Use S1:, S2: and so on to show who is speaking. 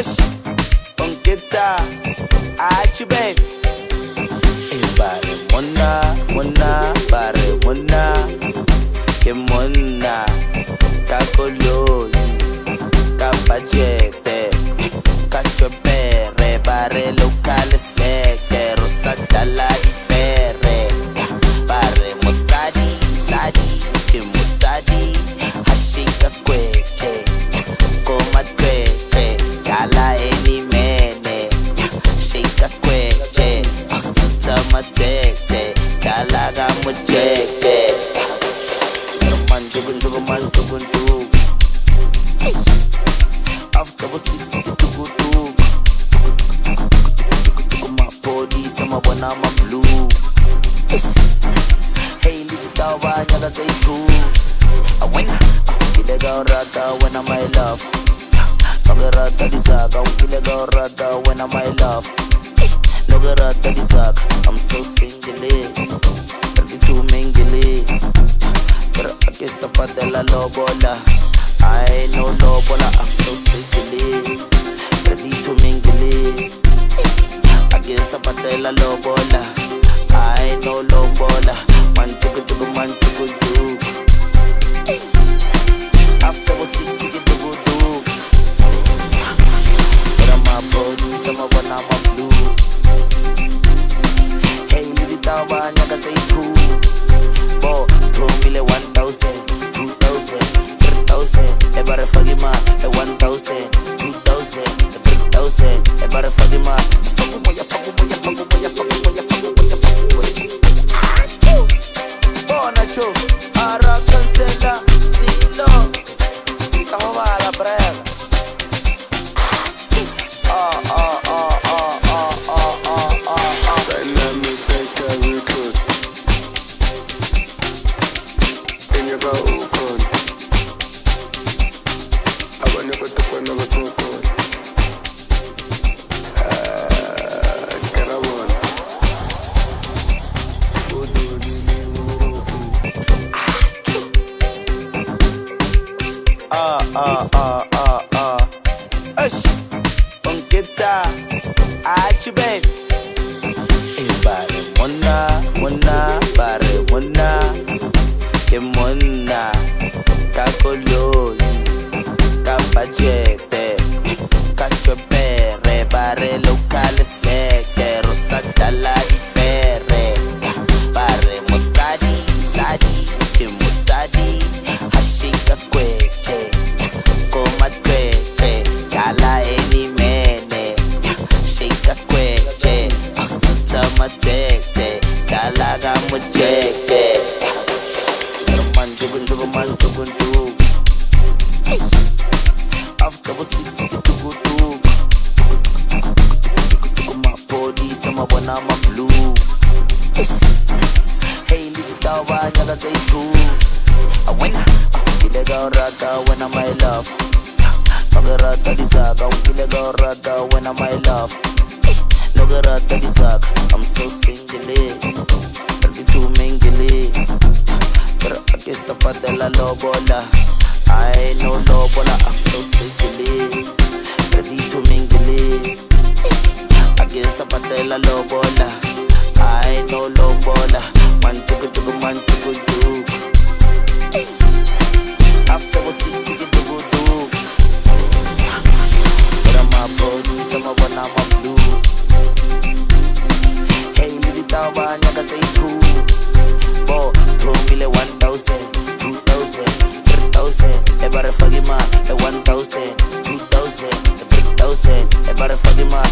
S1: Ush, Unkita, Achu babe. Bare mona, bare mona, ke mona, kakolo, kapajete, kachopere, bare locales leke, rosatala ipere, bare mosadi, sadi, ke mosadi, hashika squeche, koma tweche, kala eni mene, shika squeche, matete, kalaga mujete. Man, after the 6 get to go to Maphorisa, my one I'm a blue. Hey, little tawa, nyaga say cool. I win, kilega rata when I'm my love. Nagarata disaga, kilega rata when I'm my love. Nagarata disaga, I'm so single, ready to mingle. Pero aquí zapata la lobola. I know LOBOLA, I'm so single, ready to mingle. Aquí zapata la lobola. I know LOBOLA. Man chuku, man chuku. After the 6 you get to go to. But I'm a body, some of one I'm a blue. Hey, little tawa, nyaga say cool. Bo, throw me le 1,000, 2,000, 3,000. Everybody fucking ma, 1,000, 2,000, 3,000. Everybody fucking ma, fucking boy. Nacho, ara cancela, silo, toma la brega.
S2: Say let me take that record. In your go ukon. Abanye kutukwana basukon. Karawon.
S1: Ush, Unkita, Achu babe. Bare mona, bare mona, ke mona, kakolo, kapajete, kachopere, bare locales leke, rosatala ipere, bare mosadi, sadi, ke mosadi, hashika squeche, koma tweche, kala eni mene, shika squeche, matete, kalaga mujete. Man, chuku. After the 6 you get to go to Maphorisa, my one I'm a blue. Hey, little tawa, nyaga say cool. I win, kilega rata when I'm my love. Nagarata disaga, kilega rata when I'm my love. Nagarata disaga, I'm so single, ready to mingle. Pero aquí zapata la lobola. I know LOBOLA, I'm so single, ready to mingle. Aquí zapata la lobola. I know LOBOLA. Man chuku, man chuku. After the 6 you get to go to. But I'm a body, some of one I'm a blue. Hey, little tawa, nyaga say cool. Bo, throw me le 1,000, 2,000, 3,000. Everybody fucking ma, 1,000, 2,000, 3,000. Everybody fucking ma.